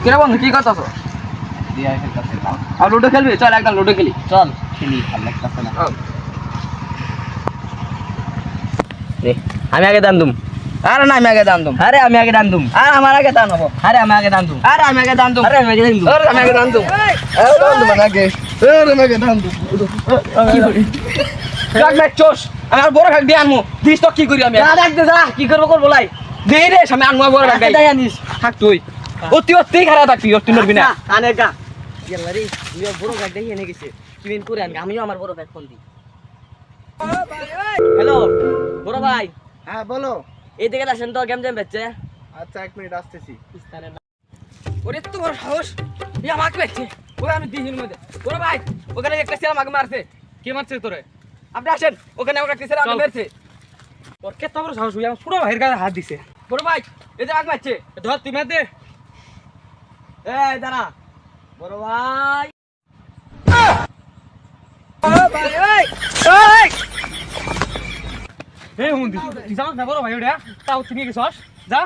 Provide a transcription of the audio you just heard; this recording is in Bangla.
কিরে বন্ধু কি করতেছ? ডিআইএফের কাছে যাও। আর লুডো খেলবি? চল একদম লুডো খেলি। চল খেলি, ভালো লাগতেছে না। আমি আগে দান দুম। আরে না আমি আগে দান দুম। আরে আমি আগে দান দুম। আরে আমার আগে দান হবো। আরে আমি আগে দান দুম। আরে আমি আগে দান দুম। আরে আমি আগে দান দুম। আরে আমি আগে দান দুম। আরে দান দুম আগে। আরে আমি আগে দান দুম। কি করি? কাক ম্যাচ চোস। আমি আর বড় কাক দিয়ে আনমু। দিস তো কি করি আমি? যা দেখ দে যা কি করব করব লাই। দে রে সামনে আনমু বড় কাক গাই। তাই আনিস। থাক তুই। অতি খারাপ থাকবি, তুই নড়বি না। আনে গা। গেল রে তুই বড় গাড়ি দেখে এনে গেছে। তুই ইন করে আনবি, আমিও আমার বড় ব্যাগ ফোন দি। হ্যালো বড় ভাই, হ্যাঁ বলো। এই দিকে আসেন তো, গেম বেচছে। আচ্ছা 1 মিনিট আসতেছি। ওরে তো বড় সাহস। ই আমাকে বেচছে। ওরে আমি দিহির মধ্যে। বড় ভাই, ওখানে একটা ছেলে আমাকে মারছে। কে মারছে তোরে? আপনি আসেন। ওখানে একটা ছেলে আমাকে মেরেছে। তোর কে তো বড় সাহস, হই আমার পুরো ভাইয়ের গায়ে হাত দিছে। বড় ভাই, এই যে আমাকে মারছে। ধর তুই মার দে। এই দাঁড়া। বড় ভাই। এই হুন্দি তুই জানাস না বড় ভাই ওটা? তাও তুমি গেছস যা।